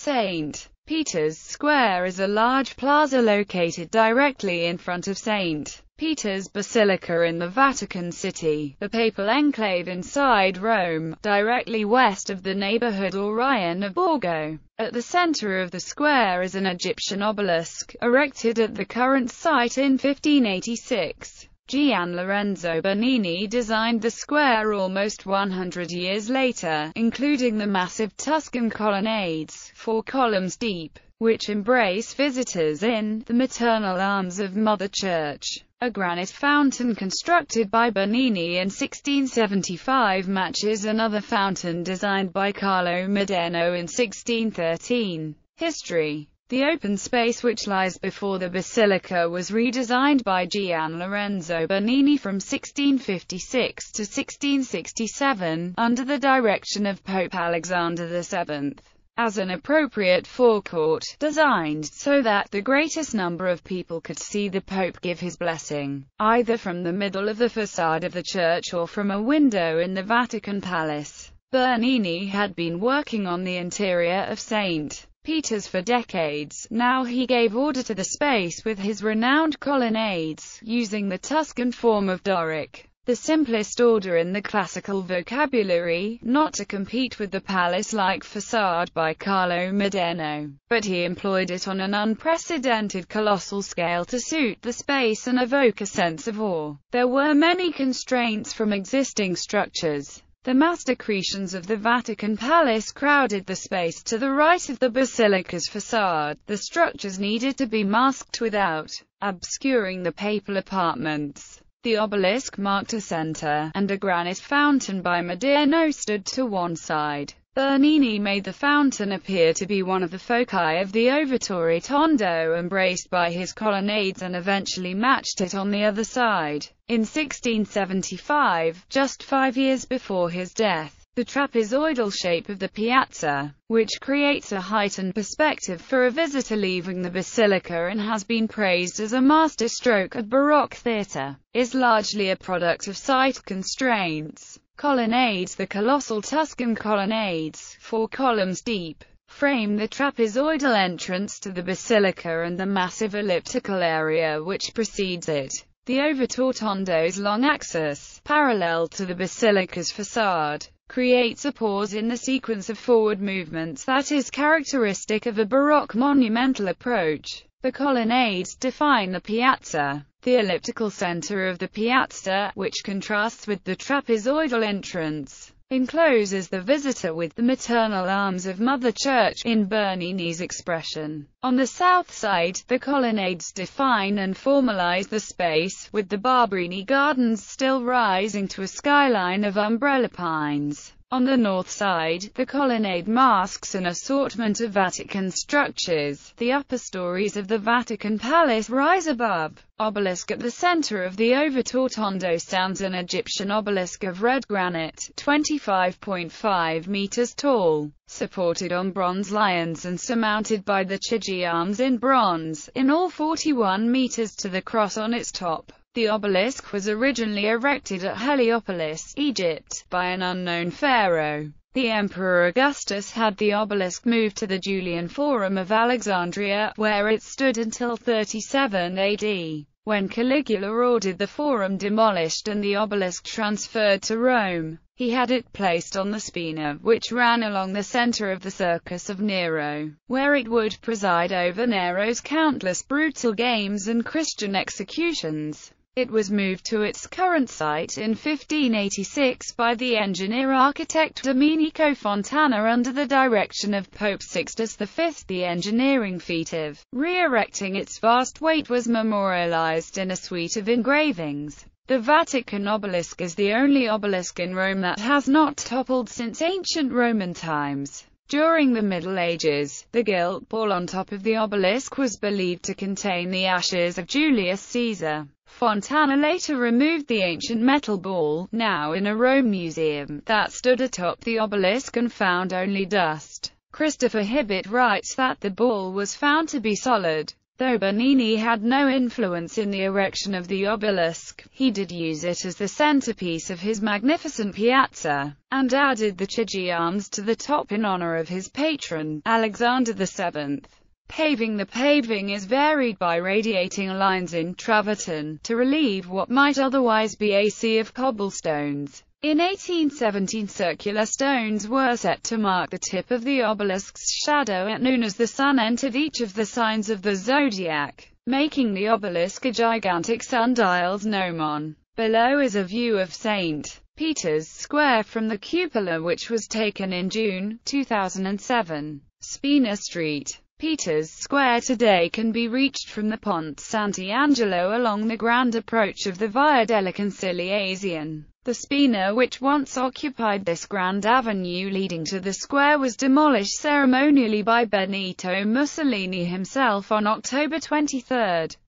St. Peter's Square is a large plaza located directly in front of St. Peter's Basilica in the Vatican City, the papal enclave inside Rome, directly west of the neighborhood Orion of Borgo. At the center of the square is an Egyptian obelisk, erected at the current site in 1586. Gian Lorenzo Bernini designed the square almost 100 years later, including the massive Tuscan colonnades, 4 columns deep, which embrace visitors in the maternal arms of Mother Church. A granite fountain constructed by Bernini in 1675 matches another fountain designed by Carlo Maderno in 1613. History. The open space which lies before the basilica was redesigned by Gian Lorenzo Bernini from 1656 to 1667, under the direction of Pope Alexander VII, as an appropriate forecourt, designed so that the greatest number of people could see the Pope give his blessing, either from the middle of the facade of the church or from a window in the Vatican Palace. Bernini had been working on the interior of St. Peter's for decades. Now he gave order to the space with his renowned colonnades, using the Tuscan form of Doric, the simplest order in the classical vocabulary, not to compete with the palace-like facade by Carlo Maderno, but he employed it on an unprecedented colossal scale to suit the space and evoke a sense of awe. There were many constraints from existing structures. The master creations of the Vatican Palace crowded the space to the right of the basilica's facade. The structures needed to be masked without obscuring the papal apartments. The obelisk marked a center, and a granite fountain by Maderno stood to one side. Bernini made the fountain appear to be one of the foci of the ovatory tondo embraced by his colonnades, and eventually matched it on the other side. In 1675, just 5 years before his death, the trapezoidal shape of the piazza, which creates a heightened perspective for a visitor leaving the basilica and has been praised as a masterstroke of Baroque theatre, is largely a product of site constraints. Colonnades. The colossal Tuscan colonnades, 4 columns deep, frame the trapezoidal entrance to the basilica and the massive elliptical area which precedes it. The ovatotondo's long axis, parallel to the basilica's facade, creates a pause in the sequence of forward movements that is characteristic of a Baroque monumental approach. The colonnades define the piazza. The elliptical center of the piazza, which contrasts with the trapezoidal entrance, encloses the visitor with the maternal arms of Mother Church, in Bernini's expression. On the south side, the colonnades define and formalize the space, with the Barberini Gardens still rising to a skyline of umbrella pines. On the north side, the colonnade masks an assortment of Vatican structures. The upper stories of the Vatican Palace rise above. Obelisk. At the center of the ovatotondo stands an Egyptian obelisk of red granite, 25.5 meters tall, supported on bronze lions and surmounted by the Chigi arms in bronze, in all 41 meters to the cross on its top. The obelisk was originally erected at Heliopolis, Egypt, by an unknown pharaoh. The Emperor Augustus had the obelisk moved to the Julian Forum of Alexandria, where it stood until 37 AD, when Caligula ordered the Forum demolished and the obelisk transferred to Rome. He had it placed on the spina, which ran along the center of the Circus of Nero, where it would preside over Nero's countless brutal games and Christian executions. It was moved to its current site in 1586 by the engineer-architect Domenico Fontana under the direction of Pope Sixtus V. The engineering feat of re-erecting its vast weight was memorialized in a suite of engravings. The Vatican obelisk is the only obelisk in Rome that has not toppled since ancient Roman times. During the Middle Ages, the gilt ball on top of the obelisk was believed to contain the ashes of Julius Caesar. Fontana later removed the ancient metal ball, now in a Rome museum, that stood atop the obelisk and found only dust. Christopher Hibbett writes that the ball was found to be solid. Though Bernini had no influence in the erection of the obelisk, he did use it as the centerpiece of his magnificent piazza, and added the Chigi arms to the top in honor of his patron, Alexander VII. The paving is varied by radiating lines in travertine, to relieve what might otherwise be a sea of cobblestones. In 1817 circular stones were set to mark the tip of the obelisk's shadow at noon as the sun entered each of the signs of the zodiac, making the obelisk a gigantic sundial's gnomon. Below is a view of St. Peter's Square from the cupola, which was taken in June 2007. Spina Street. Peter's Square today can be reached from the Ponte Sant'Angelo along the grand approach of the Via della Conciliazione. The Spina, which once occupied this grand avenue leading to the square, was demolished ceremonially by Benito Mussolini himself on October 23,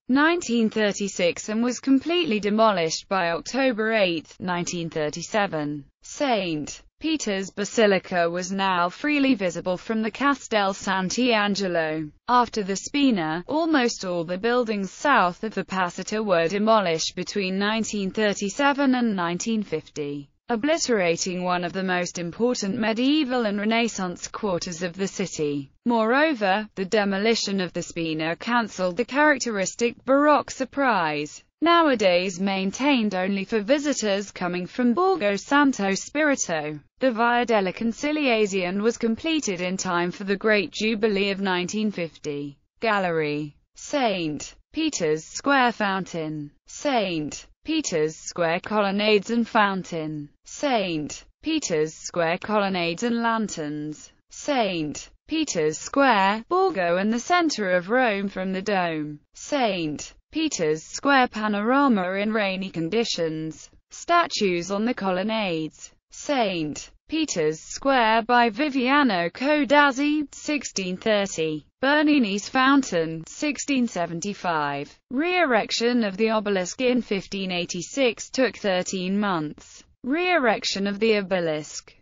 1936, and was completely demolished by October 8, 1937. St. Peter's Basilica was now freely visible from the Castel Sant'Angelo. After the Spina, almost all the buildings south of the Passata were demolished between 1937 and 1950, obliterating one of the most important medieval and Renaissance quarters of the city. Moreover, the demolition of the Spina cancelled the characteristic Baroque surprise, nowadays maintained only for visitors coming from Borgo Santo Spirito. The Via della Conciliazione was completed in time for the Great Jubilee of 1950. Gallery. St. Peter's Square Fountain. St. Peter's Square Colonnades and Fountain. St. Peter's Square Colonnades and Lanterns. St. Peter's Square, Borgo and the center of Rome from the dome. St. Peter's Square panorama in rainy conditions. Statues on the colonnades. St. Peter's Square by Viviano Codazzi, 1630. Bernini's Fountain, 1675. Re-erection of the obelisk in 1586 took 13 months. Re-erection of the obelisk.